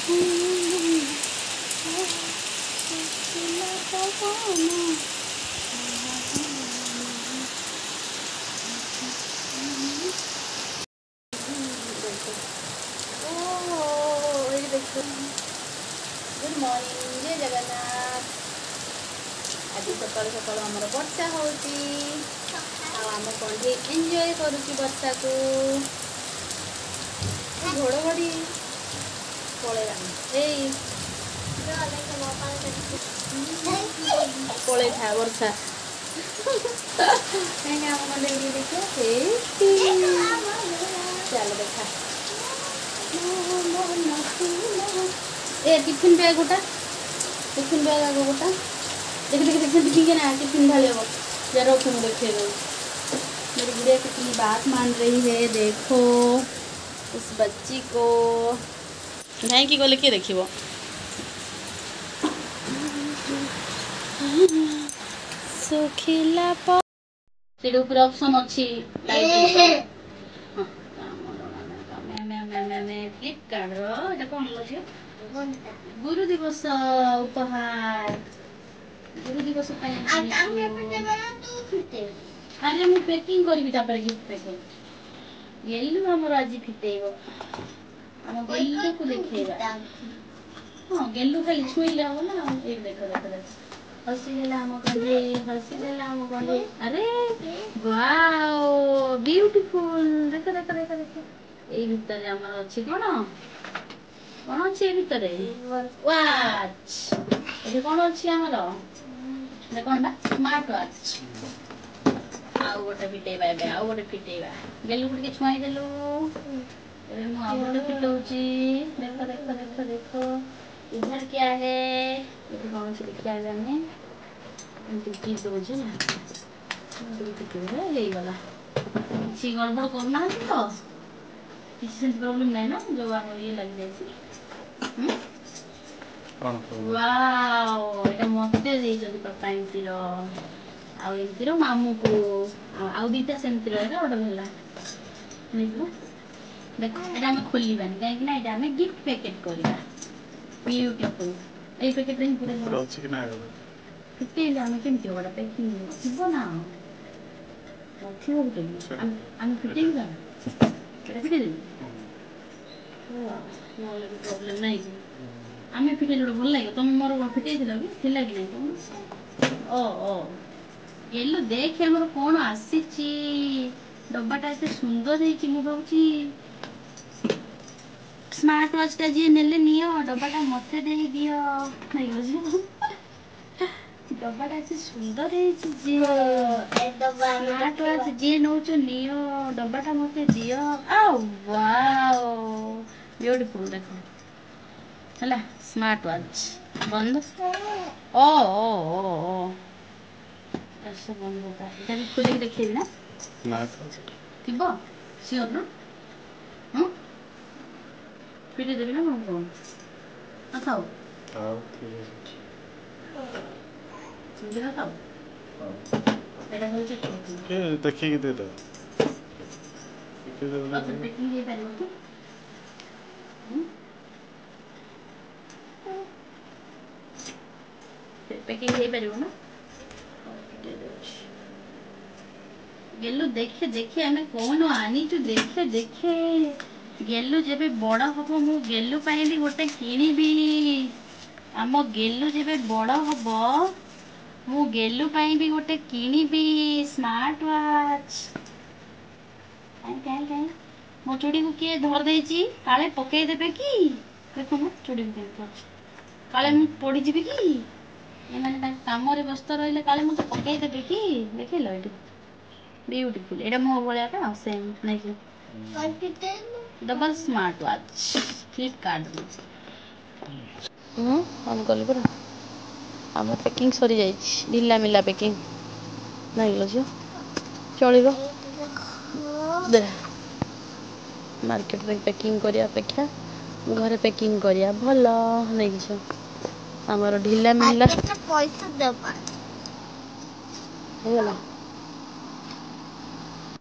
Good morning जय जगन्नाथ। आज सकाल सकाल आमर वर्षा होची आम कंढे एंजॉय करुची वर्षा को घोड़घड़ी पलैला पलै था वर्षा कहीं आम कंढे देखो चलो देखा ए टिफिन बैग गोटा टिफिन बैग आगो गोटा देख देख देख दिखेंगे ना टिफिन ढाले हो जरा तुम देखे दो मेरी गुड़िया कितनी बात मान रही है। देखो इस बच्ची को नहीं कि गले किए देखिबो सुखिला सेडू पर ऑप्शन अछि फ्लिपकार्ट रो एटा कोन लछि गुरु दिवस उपहार गुरु दिवस अरे मु पैकिंग करी तापर गिफ्ट पैकिंग येल्लू हमर आज फिटेइबो हम गेल्लू को देखेबा हां गेल्लू खाली छुइले हो ना एक देखो देखो हसी लेला हम कंडे अरे वाओ ब्यूटीफुल देखो देखो देखो देखो ए भीतर हमर अछि कोन अछि भीतर वॉच ए कोन अछि हमर देखोंडा स्मार्ट वॉच आउ गोटे फिटेबा बे आउ गोटे फिटेबा गेलु गुटे छुआई देलु ए मु आउ गोटे फिटौची देखो देखो देखो देखो इधर क्या है ये कौन सी लिखा है हमने इनकी दोजे ना दो फिटेबा हे वाला सी गड़बड़ करना है तो किसी प्रॉब्लम नहीं ना जो आप ये लग जाए वाओ एटा मते देई जदी पापा इंतिरो आ इंतिरो मामू को आ दीटा सेंतिरो एटा ऑर्डर होला देखो देखो एटा हम खोलीबानी काहे कि ना एटा हम गिफ्ट पैकेट करिया ब्यूटीफुल ए पैकेट रे पूरा अछि कि ना कितेले हम केमति ओडा पैकिंग थिबो ना थिबो तो हम फिटिंग कर एटा फिटिंग नो प्रॉब्लम नहीं आमे फिटे जोड़ भल लागे तुम मोर फिटे दिलो कि थिला कि नहीं तुम ओ ओ येलो देख हमर कोन आसीची डब्बाटा एते सुंदर हेची मु भाउची स्मार्ट वॉच ता जे नेले नियो डब्बाटा मते देई दियो नहीं गजो डब्बाटा एते सुंदर हेची जे ए डब्बा स्मार्ट वॉच जे नोचो नियो डब्बाटा मते दियो आ वाओ ब्यूटीफुल देखो हला स्मार्ट वॉच बंद ओ ओ ओ ओ ऐसे बंद होता है इधर भी खोल के देखिए ना ना थिबो सियोर ना फिर देबे ना हम ना खाओ खाओ ठीक है सुन खाओ एटा हो जे के देखि के दे दो के दे दो पैकिंग दे पारिबो तो पैकिंग दे पारिबो ना गेलु देखे देखे हमें कौन आनी तू देखे देखे गेलु जेबे बड़ा हबो मु गेलु पाई भी गोटे किनी भी आम गेलु जेबे बड़ा हबो मु गेलु पाई भी गोटे किनी भी स्मार्ट वॉच काई काई मो चूड़ी को किए धर देची काले पकई देबे की देखो मो चूड़ी को केन काले मु पड़ी जिबे की ए माने काम रे व्यस्त रहिले काले मु पकई देबे की देखिलो एटी ब्यूटीफुल एटा मो बोलिया का सेम नहीं कि डबल स्मार्ट वॉच फ्लिपकार्ट हम गली पर हम पैकिंग सरी जाई ढिला मिला पैकिंग नहीं लो जो चलिबो दे मार्केट रे पैकिंग करिया अपेक्षा घर पैकिंग करिया भलो नहीं कि हमर ढिला मिला पैसा देबा हो गला